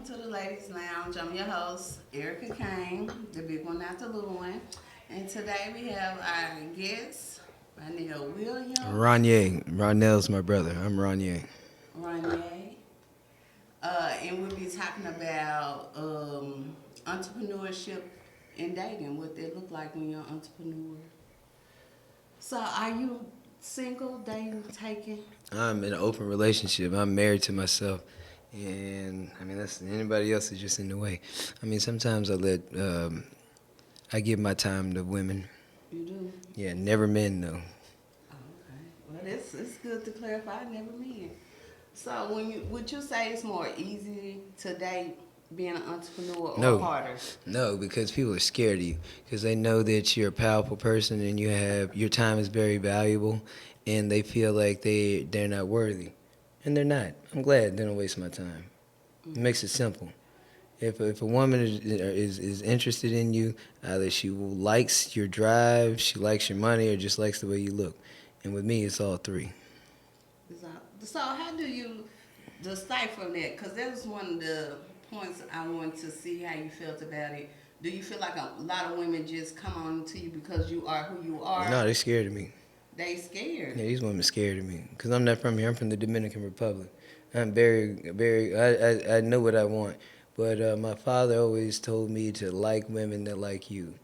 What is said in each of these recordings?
to the Ladies Lounge. I'm your host, Erica Kane, the big one, not the little one. And today we have our guest, Ronye Williams, Ronye. Ronell's my brother. I'm Ronye. Ronye. And we'll be talking about entrepreneurship and dating, what they look like when you're an entrepreneur. So, are you single, dating, taking? I'm in an open relationship. I'm married to myself. And I mean, that's anybody else is just in the way. I mean, sometimes I give my time to women. You do? Yeah, never men though. Oh, okay. Well, it's good to clarify. Never men. So, would you say it's more easy to date being an entrepreneur or No, harder? no, because people are scared of you because they know that you're a powerful person and you have your time is very valuable, and they feel like they're not worthy, and they're not. I'm glad they don't waste my time. It makes it simple. If a woman is interested in you, either she likes your drive, she likes your money, or just likes the way you look. And with me, it's all three. So, how do you decipher that? Because that was one of the points I wanted to see how you felt about it. Do you feel like a lot of women just come on to you because you are who you are? No, they're scared of me. They scared. Yeah, these women scared of me because I'm not from here. I'm from the Dominican Republic. I'm very. I know what I want, but my father always told me to like women that like you.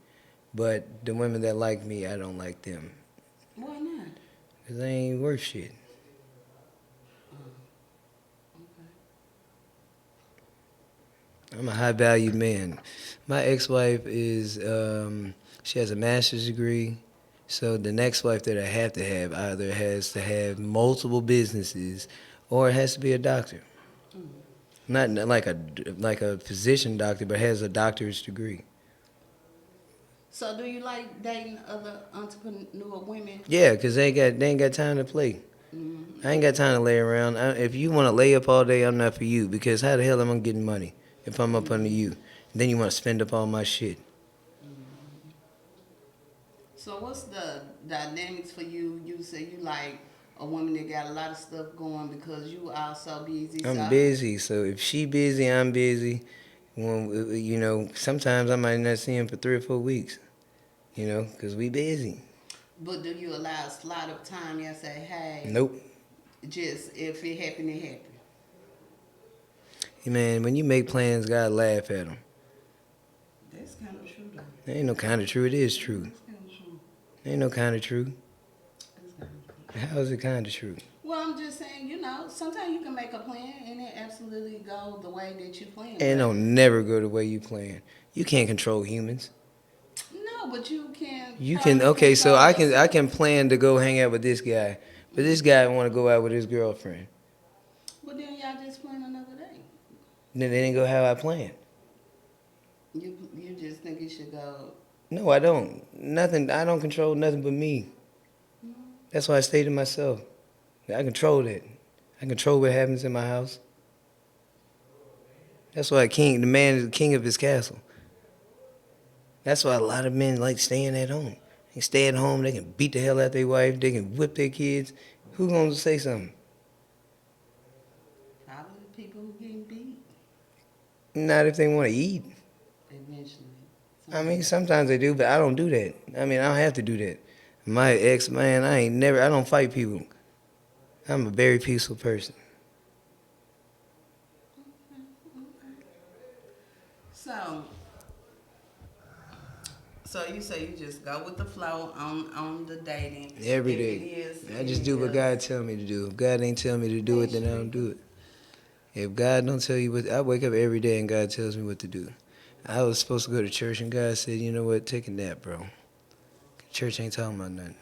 But the women that like me, I don't like them Why not? because they ain't worth shit. Okay. I'm a high valued man. My ex-wife is she has a master's degree. So the next wife that I have to have either has to have multiple businesses or it has to be a doctor. Not like a physician doctor, but has a doctor's degree. So, do you like dating other entrepreneur women? Yeah, 'cause they ain't got time to play. Mm-hmm. I ain't got time to lay around. If you want to lay up all day, I'm not for you. Because how the hell am I getting money if I'm up under you? Then you want to spend up all my shit. So, what's the dynamics for you? You say you like a woman that got a lot of stuff going because you are so busy. I'm So, busy, so if she busy, I'm busy. When sometimes I might not see him for 3 or 4 weeks. 'Cause we busy. but do you allow a slot of time? You say, hey, Nope. just if it happened, it happened. Hey, man, when you make plans, God laugh at them. That's kind of true, though. There ain't no kind of true. It is true. That's kind of true. There ain't no kind of true. That's kind of true. How is it kind of true? Well, I'm just saying, sometimes you can make a plan and it absolutely go the way that you plan. It don't never go the way you plan. You can't control humans. No, but you can. You can Probably okay, so control I yourself. can plan to go hang out with this guy, but this guy want to go out with his girlfriend. Well, then y'all just plan another day. Then they didn't go how I planned. You just think it should go. No, I don't. Nothing. I don't control nothing but me. That's why I stay to myself. I control that. I control what happens in my house. That's why the man is the king of his castle. That's why a lot of men like staying at home. They stay at home, they can beat the hell out their wife, they can whip their kids. Who gonna say something? Probably the people who getting beat Not if they want to eat. eventually. I mean, sometimes they do, but I don't do that. I mean, I don't have to do that. My ex, man, I don't fight people. I'm a very peaceful person. So, so you say you just go with the flow on the dating. Every If day. it is, I just do what God tell me to do. If God ain't tell me to do it, then I don't do it. If God don't tell you what, I wake up every day and God tells me what to do. I was supposed to go to church and God said, you know what, take a nap, bro. Church ain't talking about nothing.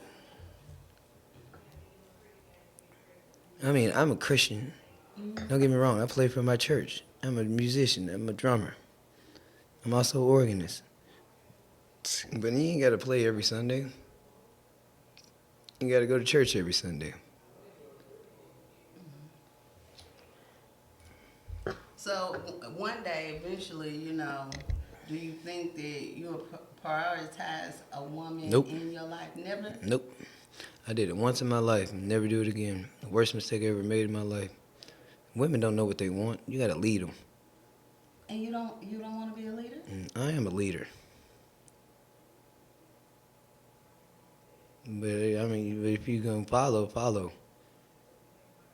I mean, I'm a Christian. Don't get me wrong, I play for my church. I'm a musician, I'm a drummer. I'm also an organist. But you ain't got to play every Sunday. You got to go to church every Sunday. So one day, eventually, do you think that you'll prioritize a woman Nope. in your life? Never. Nope. I did it once in my life. Never do it again. The worst mistake I ever made in my life. Women don't know what they want. You got to lead them. And you don't want to be a leader? I am a leader. But I mean, if you gonna follow, follow.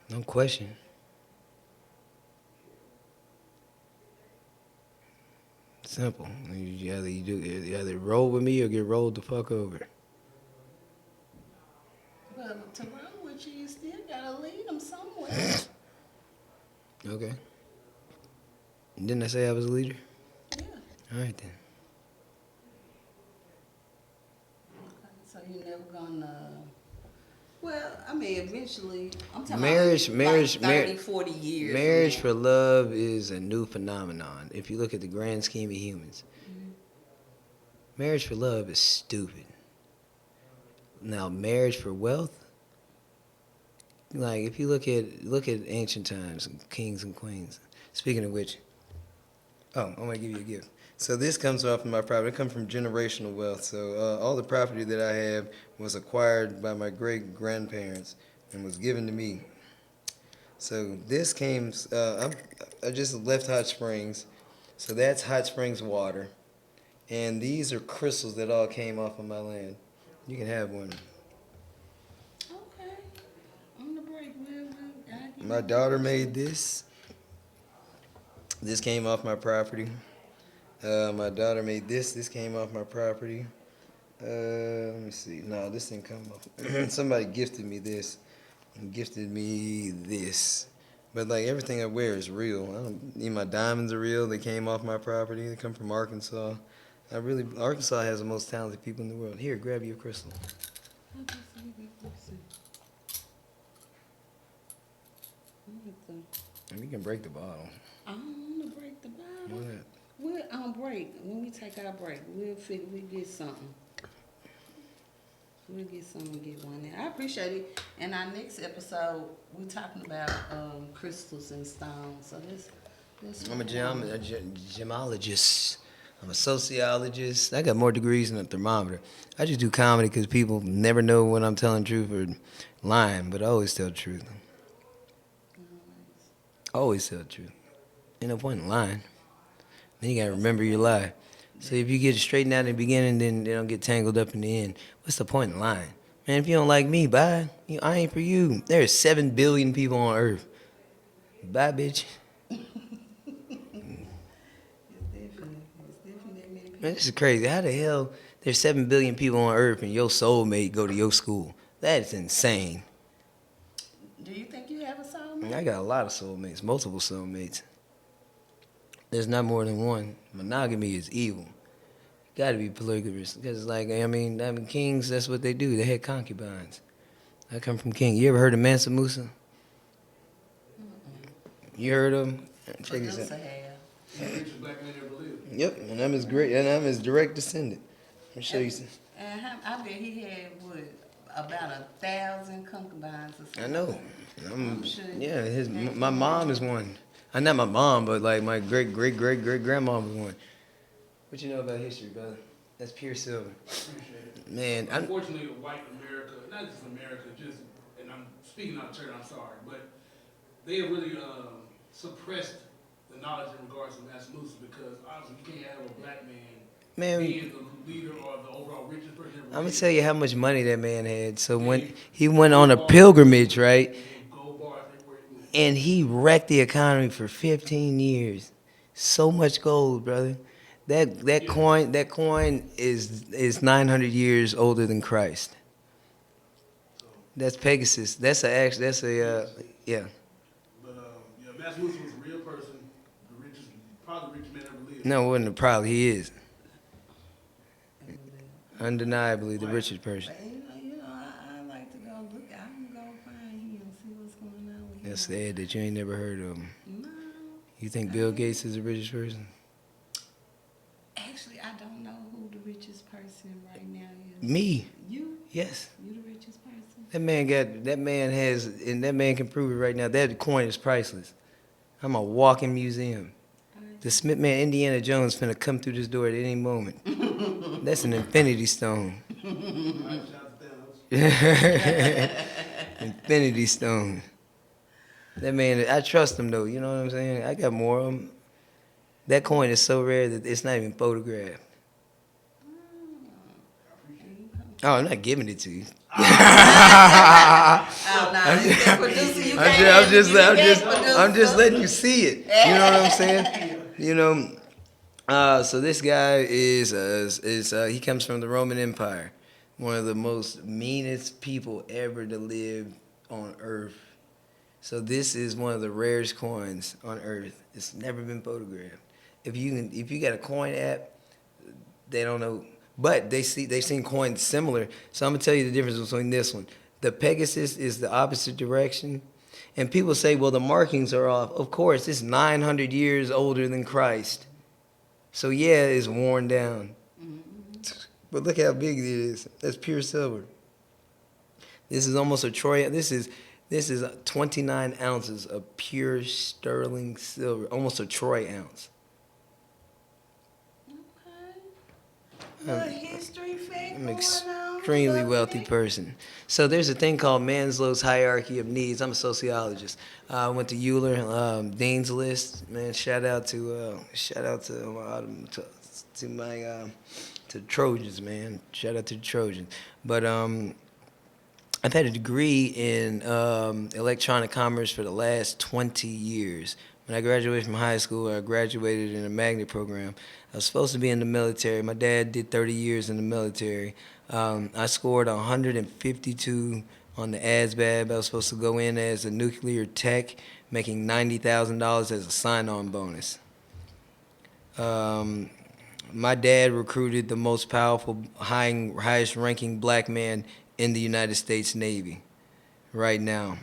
No question. Simple. You either roll with me or get rolled the fuck over. But to roll with you, you still gotta lead them somewhere. Okay. Didn't I say I was a leader? Yeah. All right then. Okay. So you never gonna. Well, I mean, eventually, I'm talking Marriage, about marriage, like 30, 40 years. marriage from for love is a new phenomenon. If you look at the grand scheme of humans, marriage for love is stupid. Now, marriage for wealth, like if you look at ancient times, kings and queens. Speaking of which, I'm gonna give you a gift. So this comes off of my property. It comes from generational wealth. So all the property that I have was acquired by my great grandparents and was given to me. So this came. I just left Hot Springs, so that's Hot Springs water, and these are crystals that all came off of my land. You can have one. Okay. On the break, My daughter made this. This came off my property. My daughter made this. This came off my property. Let me see. No, this didn't come off. Somebody gifted me this. Gifted me this. But like everything I wear is real. Even my diamonds are real. They came off my property. They come from Arkansas. Arkansas has the most talented people in the world. Here, grab your crystal. And you can break the bottle. I don't want to break the bottle. What? We'll on break. When we take our break, we'll get something. We'll get something and get one there. I appreciate it. In our next episode, we're talking about crystals and stones. So this I'm a gemologist. I'm a sociologist. I got more degrees than a thermometer. I just do comedy because people never know when I'm telling the truth or lying, but I always tell the truth. Always tell the truth. Ain't no point in lying. Then you gotta remember your lie. So if you get it straightened out in the beginning, then they don't get tangled up in the end. What's the point in lying? Man, if you don't like me, bye. I ain't for you. There's 7 billion people on Earth. Bye, bitch. It's definitely that many people. Man, this is crazy. How the hell there's 7 billion people on Earth and your soulmate go to your school? That is insane. Do you think you have a soulmate? I got a lot of soulmates, multiple soulmates. There's not more than one. Monogamy is evil. Got to be polygamous because, like, I mean, kings. That's what they do. They had concubines. I come from king. You ever heard of Mansa Musa? You heard of him? Check this out. The richest black man ever lived. Yep, and I'm his direct descendant. Let me show you some. And I bet he had about 1,000 concubines or something. I know. I'm sure. Yeah, my mom is one. Not my mom, but like my great grandma was one. What you know about history, brother? That's pure silver. Appreciate it. Man, Unfortunately, white America, not just America, and I'm speaking out of turn, I'm sorry, but they have really suppressed the knowledge in regards to Mansa Musa because obviously you can't have a black man being the leader or the overall richest person ever. I'm gonna tell you how much money that man had. So when he went on a pilgrimage, right, and he wrecked the economy for 15 years. So much gold, brother. That coin is 900 years older than Christ. That's Pegasus. Yeah. But yeah, Mansa Musa was a real person, probably the richest man ever lived. No, it wasn't probably. He is undeniably the richest person. But, I like to go look. I can go find him and see what's going on with him. That's sad that you ain't never heard of him. No. You think Bill Gates is the richest person? Actually, I don't know who the richest person right now is. Me. You? Yes. You the richest person? That man can prove it right now. That coin is priceless. I'm a walking museum. The Smith man, Indiana Jones, finna come through this door at any moment. That's an infinity stone. Infinity stone. That man, I trust him though. You know what I'm saying? I got more of them. That coin is so rare that it's not even photographed. Oh, I'm not giving it to you. Oh, no, you can't produce it. You can't I'm produce just it. letting you see it. You know what I'm saying? You know, so this guy is he comes from the Roman Empire, one of the most meanest people ever to live on Earth. So this is one of the rarest coins on Earth. It's never been photographed. If you got a coin app, they don't know, but they've seen coins similar. So I'm gonna tell you the difference between this one. The Pegasus is the opposite direction, and people say, well, the markings are off. Of course, it's 900 years older than Christ, so yeah, it's worn down. But look how big it is. That's pure silver. This is almost a troy. This is 29 ounces of pure sterling silver, almost a troy ounce. Little history fact I'm an going on. extremely Love wealthy it. person. So there's a thing called Maslow's hierarchy of needs. I'm a sociologist. I went to Euler, Dean's List. Man, shout out to to Trojans, man. Shout out to the Trojans. But I've had a degree in electronic commerce for the last 20 years. When I graduated from high school, I graduated in a magnet program. I was supposed to be in the military. My dad did 30 years in the military. I scored 152 on the ASVAB. I was supposed to go in as a nuclear tech, making $90,000 as a sign-on bonus. My dad recruited the most powerful, highest-ranking black man in the United States Navy right now.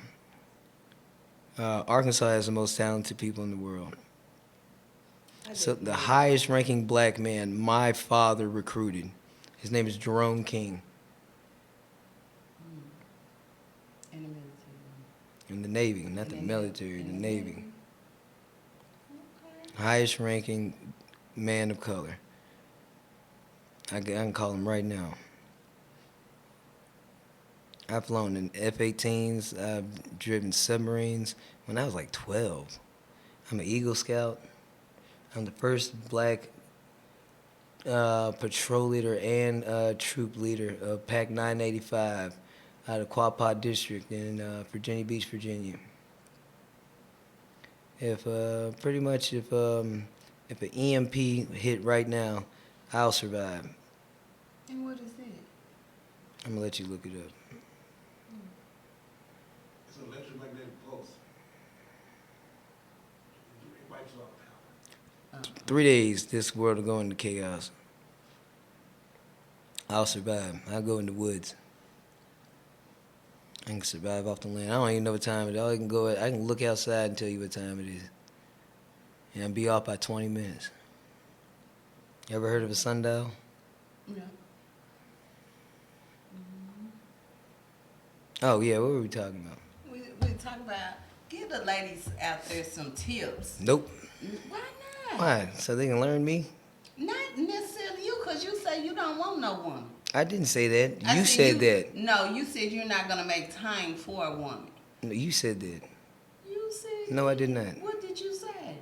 Arkansas has the most talented people in the world. So the highest ranking black man my father recruited, his name is Jerome King. In the military. In the Navy, not the military, the Navy. Okay. Highest ranking man of color. I can call him right now. I've flown in F-18s. I've driven submarines when I was like 12. I'm an Eagle Scout. I'm the first black patrol leader and troop leader of Pac 985 out of Quapaw District in Virginia Beach, Virginia. If an EMP hit right now, I'll survive. And what is it? I'm gonna let you look it up. It's an electromagnetic pulse. It wipes out power. 3 days, this world will go into chaos. I'll survive. I'll go in the woods. I can survive off the land. I don't even know what time it is. I can look outside and tell you what time it is. And I'll be off by 20 minutes. You ever heard of a sundial? Yeah. Oh, yeah, what were we talking about? We talk about, give the ladies out there some tips. Nope. Why not? Why? So they can learn me? Not necessarily you, because you say you don't want no woman. I didn't say that. I You said that. No, you said you're not going to make time for a woman. No, you said that. You said. No, I did not. What did you say?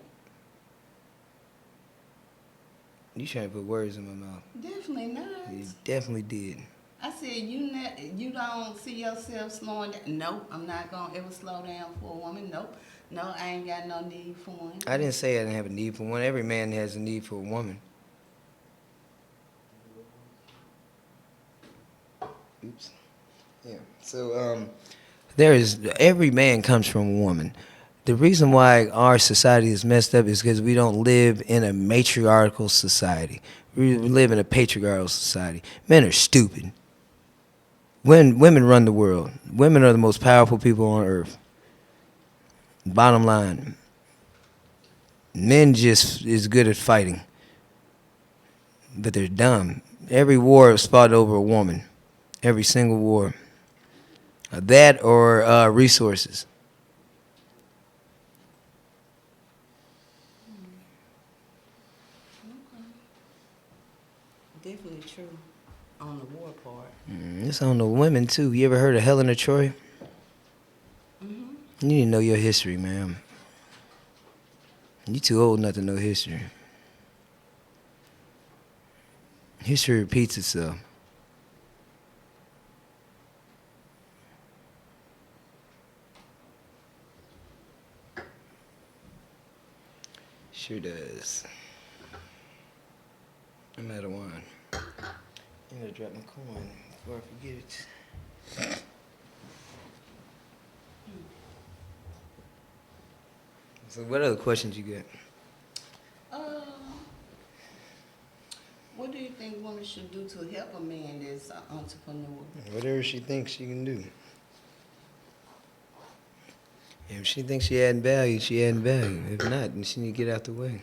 You trying to put words in my mouth. Definitely not. You definitely did. I said you don't see yourself slowing down. Nope, I'm not going to ever slow down for a woman. Nope. No, I ain't got no need for one. I didn't say I didn't have a need for one. Every man has a need for a woman. Oops. Yeah. So every man comes from a woman. The reason why our society is messed up is because we don't live in a matriarchal society. We live in a patriarchal society. Men are stupid. Women run the world. Women are the most powerful people on earth. Bottom line. Men just is good at fighting. But they're dumb. Every war is fought over a woman. Every single war. That or resources. Definitely true on the war part. It's on the women, too. You ever heard of Helen of Troy? Mm-hmm. You need to know your history, ma'am. You too old not to know history. History repeats itself. Sure does. I'm out of wine. I'm gonna drop my coin before I forget it. So what other questions you got? What do you think women should do to help a man that's an entrepreneur? Whatever she thinks she can do. If she thinks she adding value, she adding value. If not, then she need to get out the way.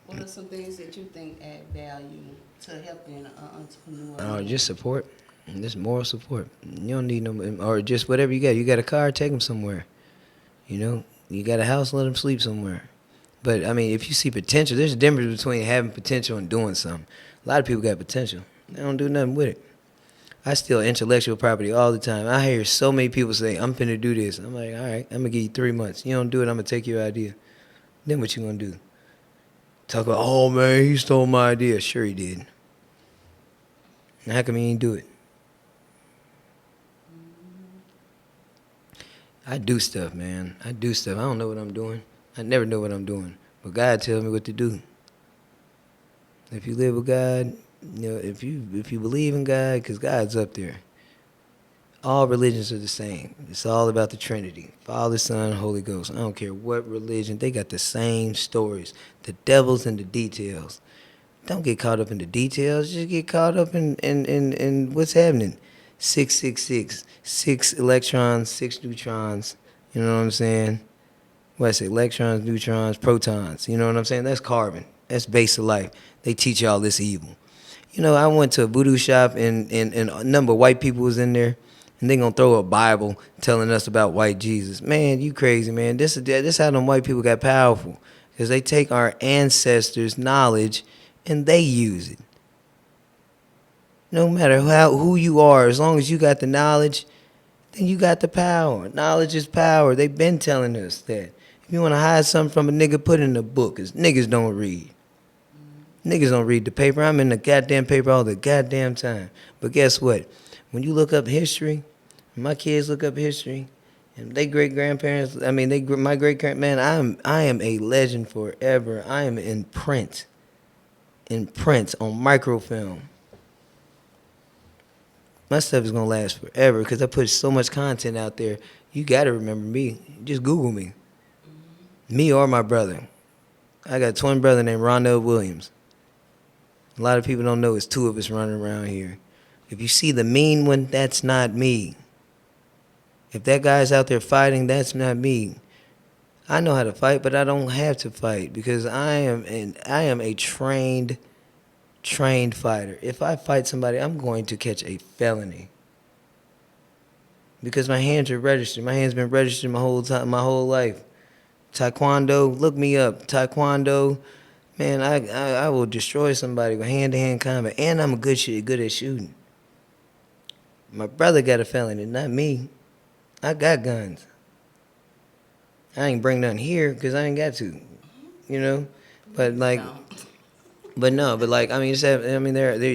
What are some things that you think add value to helping an entrepreneur? Oh, just support. Just moral support. You don't need no, or just whatever you got. You got a car, take them somewhere. You know, you got a house, let them sleep somewhere. But I mean, if you see potential, there's a difference between having potential and doing something. A lot of people got potential. They don't do nothing with it. I steal intellectual property all the time. I hear so many people say, I'm finna do this. I'm like, all right, I'm gonna give you 3 months. You don't do it, I'm gonna take your idea. Then what you gonna do? Talk about, oh man, he stole my idea. Sure he did. Now how come he ain't do it? I do stuff, man. I do stuff. I don't know what I'm doing. I never know what I'm doing. But God tells me what to do. If you live with God, you know, if you believe in God, because God's up there. All religions are the same. It's all about the Trinity. Father, Son, Holy Ghost. I don't care what religion. They got the same stories. The devil's in the details. Don't get caught up in the details. Just get caught up in what's happening. 666, 6 electrons, 6 neutrons. You know what I'm saying? What I say, electrons, neutrons, protons. You know what I'm saying? That's carbon. That's base of life. They teach y'all this evil. You know, I went to a voodoo shop and a number of white people was in there, and they gonna throw a Bible telling us about white Jesus. Man, you crazy, man. This how them white people got powerful. Because they take our ancestors' knowledge and they use it. No matter who you are, as long as you got the knowledge, then you got the power. Knowledge is power. They've been telling us that. If you want to hide something from a nigga, put it in a book, because niggas don't read. Niggas don't read the paper. I'm in the goddamn paper all the goddamn time. But guess what? When you look up history, my kids look up history, and they great-grandparents, my great-grand, man, I am a legend forever. I am in print on microfilm. My stuff is going to last forever because I put so much content out there. You got to remember me. Just Google me. Me or my brother. I got a twin brother named Ronye Williams. A lot of people don't know it's 2 of us running around here. If you see the mean one, that's not me. If that guy's out there fighting, that's not me. I know how to fight, but I don't have to fight because I am a trained fighter. If I fight somebody, I'm going to catch a felony. Because my hands are registered. My hands been registered my whole life. Taekwondo, look me up. Taekwondo, man, I will destroy somebody with hand-to-hand combat. And I'm good at shooting. My brother got a felony, not me. I got guns. I ain't bring nothing here because I ain't got to, you know. But like, they're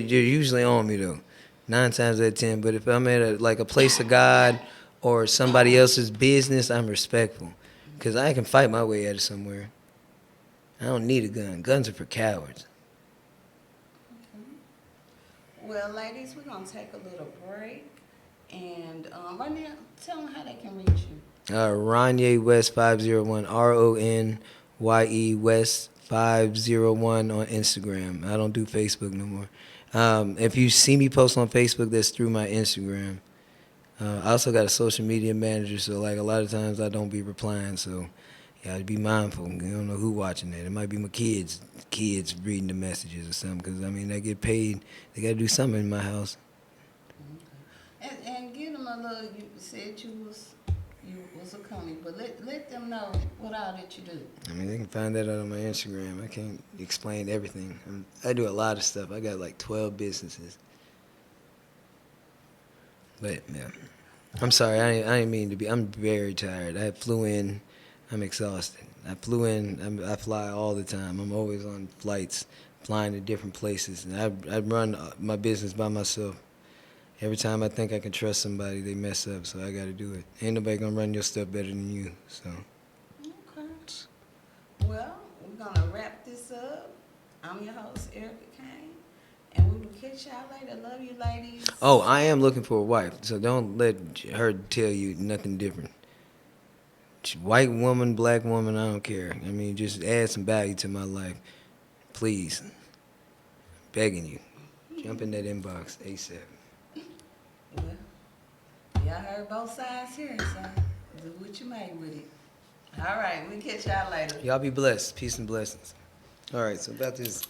usually on me though, 9 times out of 10. But if I'm at a place of God or somebody else's business, I'm respectful, because I can fight my way out of somewhere. I don't need a gun. Guns are for cowards. Well, ladies, we're going to take a little break. And Ronye, tell them how they can reach you. Ronye West 501, RONYE West 501 on Instagram. I don't do Facebook no more. If you see me post on Facebook, that's through my Instagram. I also got a social media manager, so like a lot of times I don't be replying, so you gotta be mindful. You don't know who watching that. It might be my kids reading the messages or something, because I mean, they get paid. They gotta do something in my house. And give them a little, you said you was a comic, but let them know what all that you do. I mean, they can find that out on my Instagram. I can't explain everything. I do a lot of stuff. I got like 12 businesses. But, yeah. I'm sorry. I didn't mean to be. I'm very tired. I flew in. I'm exhausted. I flew in. I fly all the time. I'm always on flights flying to different places. And I run my business by myself. Every time I think I can trust somebody, they mess up, so I got to do it. Ain't nobody gonna run your stuff better than you. So. Okay. Well, we're gonna wrap this up. I'm your host, Erica Kane, and we will catch y'all later. Love you, ladies. Oh, I am looking for a wife, so don't let her tell you nothing different. White woman, black woman, I don't care. I mean, just add some value to my life, please. Begging you, jump in that inbox ASAP. Well, y'all heard both sides here, so do what you made with it. All right, we'll catch y'all later. Y'all be blessed. Peace and blessings. All right, so about this